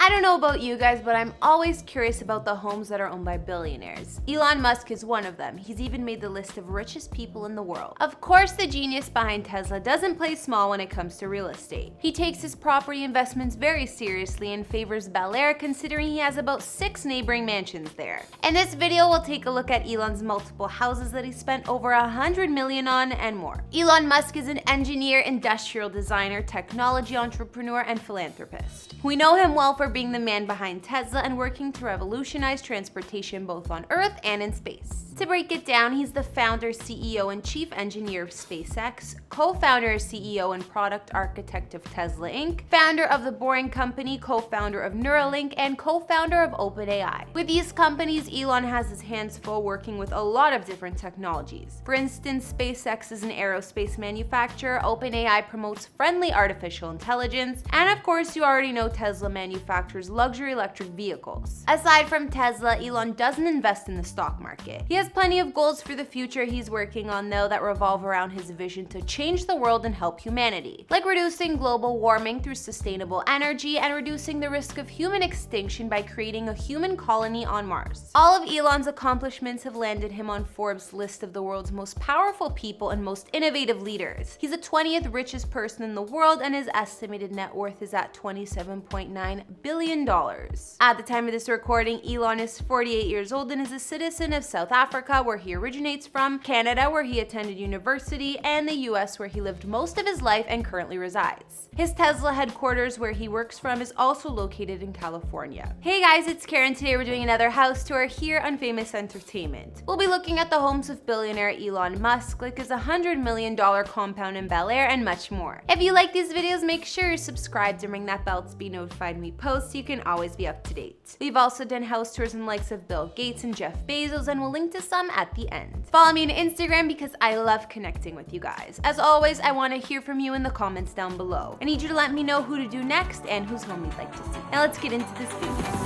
I don't know about you guys, but I'm always curious about the homes that are owned by billionaires. Elon Musk is one of them. He's even made the list of richest people in the world. Of course, the genius behind Tesla doesn't play small when it comes to real estate. He takes his property investments very seriously and favors Bel Air, considering he has about 6 neighboring mansions there. In this video, we'll take a look at Elon's multiple houses that he spent over $100 million on and more. Elon Musk is an engineer, industrial designer, technology entrepreneur, and philanthropist. We know him well for being the man behind Tesla and working to revolutionize transportation both on Earth and in space. To break it down, he's the founder, CEO, and chief engineer of SpaceX, co-founder, CEO, and product architect of Tesla Inc., founder of The Boring Company, co-founder of Neuralink, and co-founder of OpenAI. With these companies, Elon has his hands full working with a lot of different technologies. For instance, SpaceX is an aerospace manufacturer, OpenAI promotes friendly artificial intelligence, and of course, you already know Tesla manufactures luxury electric vehicles. Aside from Tesla, Elon doesn't invest in the stock market. He has plenty of goals for the future he's working on, though, that revolve around his vision to change the world and help humanity, like reducing global warming through sustainable energy and reducing the risk of human extinction by creating a human colony on Mars. All of Elon's accomplishments have landed him on Forbes' list of the world's most powerful people and most innovative leaders. He's the 20th richest person in the world, and his estimated net worth is at $27.9 billion. At the time of this recording, Elon is 48 years old and is a citizen of South Africa, where he originates from, Canada, where he attended university, and the US, where he lived most of his life and currently resides. His Tesla headquarters, where he works from, is also located in California. Hey guys, it's Karen. Today we're doing another house tour here on Famous Entertainment. We'll be looking at the homes of billionaire Elon Musk, like his $100 million compound in Bel Air, and much more. If you like these videos, make sure you're subscribed and ring that bell to be notified when we post so you can always be up to date. We've also done house tours in the likes of Bill Gates and Jeff Bezos, and we'll link to some at the end. Follow me on Instagram because I love connecting with you guys. As always, I want to hear from you in the comments down below. I need you to let me know who to do next and whose home you'd like to see. Now let's get into this video.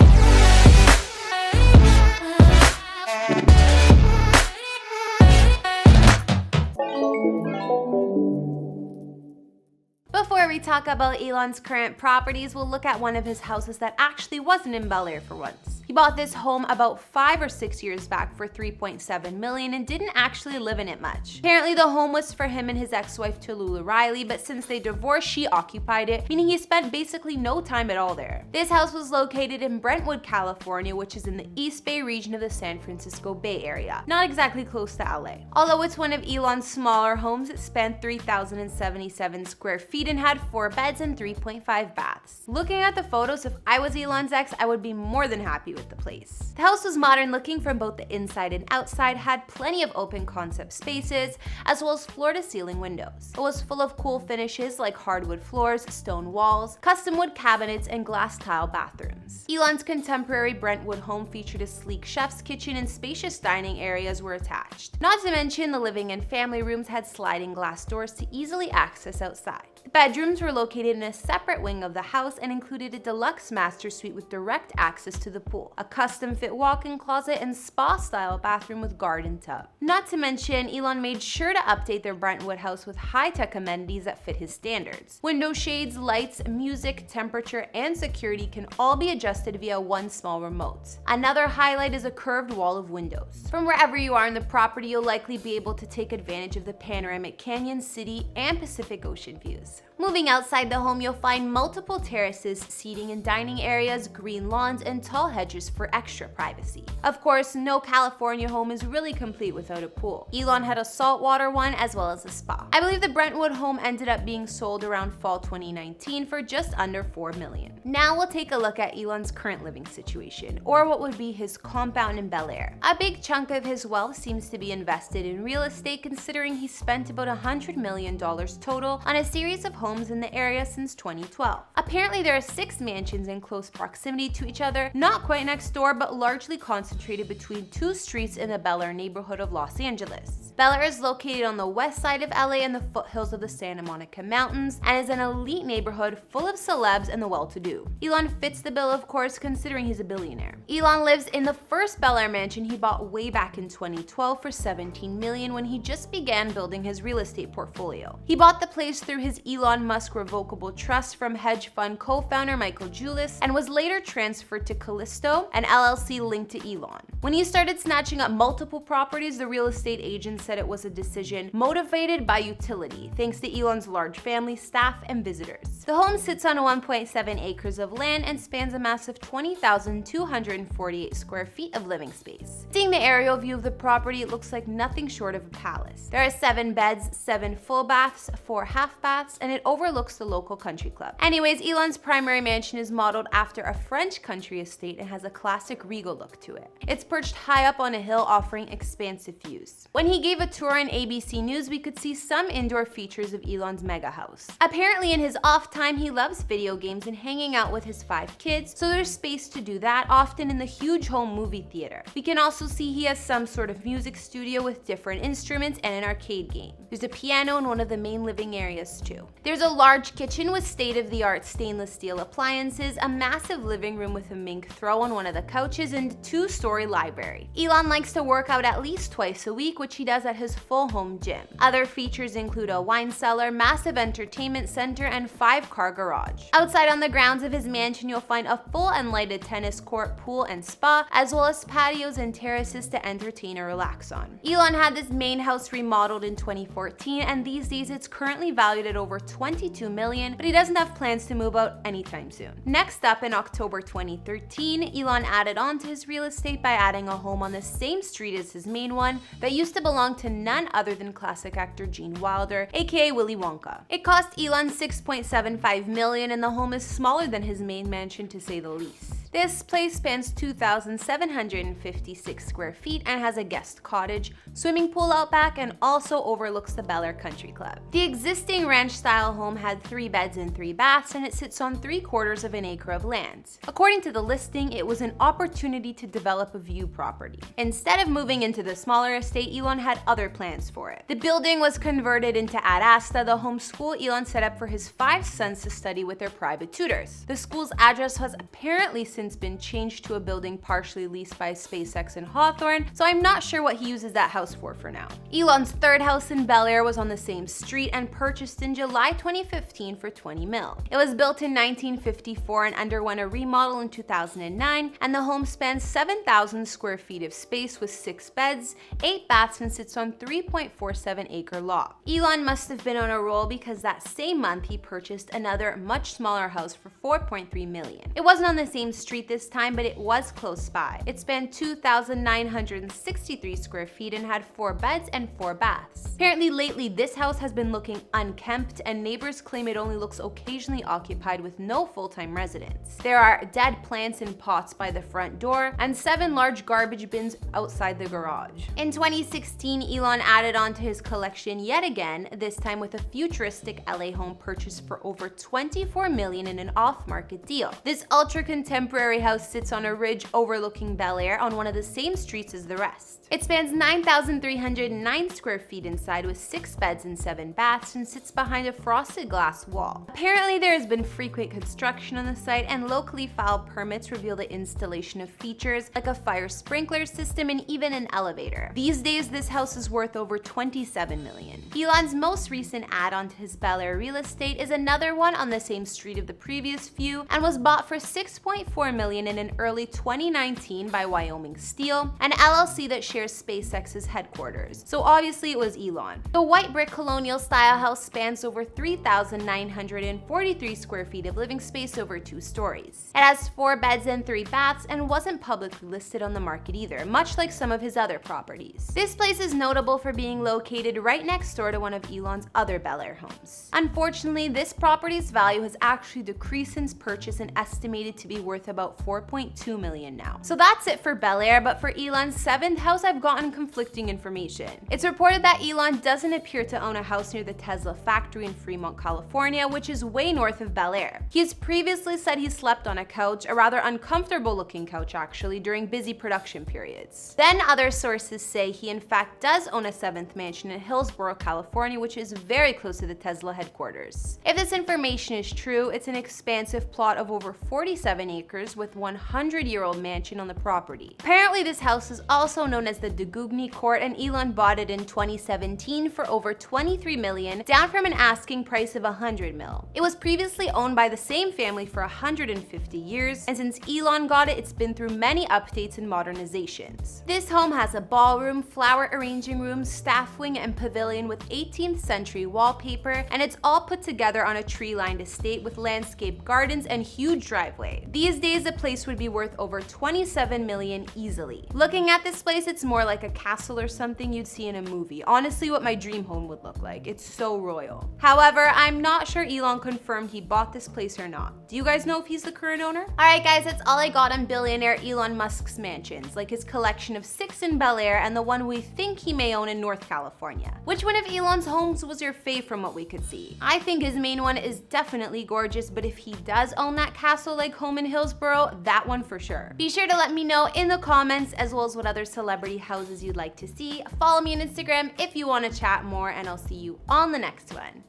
Before we talk about Elon's current properties, we'll look at one of his houses that actually wasn't in Bel Air for once. He bought this home about 5 or 6 years back for $3.7 million and didn't actually live in it much. Apparently, the home was for him and his ex-wife Tallulah Riley, but since they divorced, she occupied it, meaning he spent basically no time at all there. This house was located in Brentwood, California, which is in the East Bay region of the San Francisco Bay Area, not exactly close to LA. Although it's one of Elon's smaller homes, it spanned 3,077 square feet and had 4 beds and 3.5 baths. Looking at the photos, if I was Elon's ex, I would be more than happy with the place. The house was modern looking from both the inside and outside, had plenty of open concept spaces, as well as floor to ceiling windows. It was full of cool finishes like hardwood floors, stone walls, custom wood cabinets, and glass tile bathrooms. Elon's contemporary Brentwood home featured a sleek chef's kitchen and spacious dining areas were attached. Not to mention, the living and family rooms had sliding glass doors to easily access outside. The bedrooms were located in a separate wing of the house and included a deluxe master suite with direct access to the pool, a custom-fit walk-in closet, and spa-style bathroom with garden tub. Not to mention, Elon made sure to update their Brentwood house with high-tech amenities that fit his standards. Window shades, lights, music, temperature, and security can all be adjusted via one small remote. Another highlight is a curved wall of windows. From wherever you are in the property, you'll likely be able to take advantage of the panoramic canyon, city, and Pacific Ocean views. Moving outside the home, you'll find multiple terraces, seating and dining areas, green lawns, and tall hedges for extra privacy. Of course, no California home is really complete without a pool. Elon had a saltwater one as well as a spa. I believe the Brentwood home ended up being sold around fall 2019 for just under $4 million. Now we'll take a look at Elon's current living situation, or what would be his compound in Bel Air. A big chunk of his wealth seems to be invested in real estate, considering he spent about $100 million total on a series of homes in the area since 2012. Apparently, there are 6 mansions in close proximity to each other, not quite next door, but largely concentrated between 2 streets in the Bel Air neighborhood of Los Angeles. Bel Air is located on the west side of LA in the foothills of the Santa Monica Mountains and is an elite neighborhood full of celebs and the well-to-do. Elon fits the bill, of course, considering he's a billionaire. Elon lives in the first Bel Air mansion he bought way back in 2012 for $17 million when he just began building his real estate portfolio. He bought the place through his Elon Elon Musk revocable trust from hedge fund co-founder Michael Julius and was later transferred to Callisto, an LLC linked to Elon. When he started snatching up multiple properties, the real estate agent said it was a decision motivated by utility, thanks to Elon's large family, staff, and visitors. The home sits on 1.7 acres of land and spans a massive 20,248 square feet of living space. Seeing the aerial view of the property, it looks like nothing short of a palace. There are 7 beds, 7 full baths, 4 half baths, and it overlooks the local country club. Anyways, Elon's primary mansion is modeled after a French country estate and has a classic regal look to it. It's perched high up on a hill, offering expansive views. When he gave a tour on ABC News, we could see some indoor features of Elon's mega house. Apparently, in his off time, he loves video games and hanging out with his 5 kids, so there's space to do that, often in the huge home movie theater. We can also see he has some sort of music studio with different instruments and an arcade game. There's a piano in one of the main living areas too. There's a large kitchen with state-of-the-art stainless steel appliances, a massive living room with a mink throw on one of the couches, and a 2-story library. Elon likes to work out at least twice a week, which he does at his full home gym. Other features include a wine cellar, massive entertainment center, and 5-car garage. Outside on the grounds of his mansion, you'll find a full and lighted tennis court, pool, and spa, as well as patios and terraces to entertain or relax on. Elon had this main house remodeled in 2014, and these days it's currently valued at over $22 million, but he doesn't have plans to move out anytime soon. Next up, in October 2013, Elon added on to his real estate by adding a home on the same street as his main one that used to belong to none other than classic actor Gene Wilder, aka Willy Wonka. It cost Elon $6.75 million, and the home is smaller than his main mansion, to say the least. This place spans 2,756 square feet and has a guest cottage, swimming pool out back, and also overlooks the Bel Air Country Club. The existing ranch-style home had 3 beds and 3 baths, and it sits on 3/4 of an acre of land. According to the listing, it was an opportunity to develop a view property. Instead of moving into the smaller estate, Elon had other plans for it. The building was converted into Ad Asta, the home school Elon set up for his 5 sons to study with their private tutors. The school's address has apparently since been changed to a building partially leased by SpaceX in Hawthorne, so I'm not sure what he uses that house for now. Elon's 3rd house in Bel Air was on the same street and purchased in July 2015 for $20 million. It was built in 1954 and underwent a remodel in 2009, and the home spans 7,000 square feet of space with 6 beds, 8 baths, and sits on 3.47-acre lot. Elon must have been on a roll because that same month he purchased another much smaller house for $4.3 million. It wasn't on the same street this time, but it was close by. It spanned 2,963 square feet and had 4 beds and 4 baths. Apparently lately this house has been looking unkempt, and neighbors claim it only looks occasionally occupied with no full-time residents. There are dead plants in pots by the front door and 7 large garbage bins outside the garage. In 2016, Elon added on to his collection yet again, this time with a futuristic LA home purchased for over $24 million in an off-market deal. This ultra-contemporary house sits on a ridge overlooking Bel Air on one of the same streets as the rest. It spans 9,309 square feet inside with 6 beds and 7 baths and sits behind a frosted glass wall. Apparently there has been frequent construction on the site, and locally filed permits reveal the installation of features like a fire sprinkler system and even an elevator. These days this house is worth over $27 million. Elon's most recent add-on to his Bel Air real estate is another one on the same street of the previous few and was bought for $6.4 million in an early 2019 by Wyoming Steel, an LLC that shares SpaceX's headquarters. So obviously it was Elon. The white brick colonial style house spans over 3,943 square feet of living space over 2 stories. It has 4 beds and 3 baths and wasn't publicly listed on the market either, much like some of his other properties. This place is notable for being located right next door to one of Elon's other Bel Air homes. Unfortunately, this property's value has actually decreased since purchase and estimated to be worth about $4.2 million now. So that's it for Bel Air, but for Elon's 7th house, I've gotten conflicting information. It's reported that Elon doesn't appear to own a house near the Tesla factory in Fremont, California, which is way north of Bel Air. He has previously said he slept on a couch, a rather uncomfortable looking couch actually, during busy production periods. Then other sources say he in fact does own a 7th mansion in Hillsborough, California, which is very close to the Tesla headquarters. If this information is true, it's an expansive plot of over 47 acres acres with 100-year-old mansion on the property. Apparently, this house is also known as the Dugugni Court, and Elon bought it in 2017 for over $23 million, down from an asking price of $100 million. It was previously owned by the same family for 150 years, and since Elon got it, it's been through many updates and modernizations. This home has a ballroom, flower arranging room, staff wing, and pavilion with 18th century wallpaper, and it's all put together on a tree-lined estate with landscape gardens and huge driveway. These days, the place would be worth over $27 million easily. Looking at this place, it's more like a castle or something you'd see in a movie. Honestly, what my dream home would look like. It's so royal. However, I'm not sure Elon confirmed he bought this place or not. Do you guys know if he's the current owner? Alright guys, that's all I got on billionaire Elon Musk's mansions, like his collection of 6 in Bel Air and the one we think he may own in North California. Which one of Elon's homes was your fave from what we could see? I think his main one is definitely gorgeous, but if he does own that castle-like home in Hillsboro, that one for sure. Be sure to let me know in the comments, as well as what other celebrity houses you'd like to see. Follow me on Instagram if you want to chat more, and I'll see you on the next one.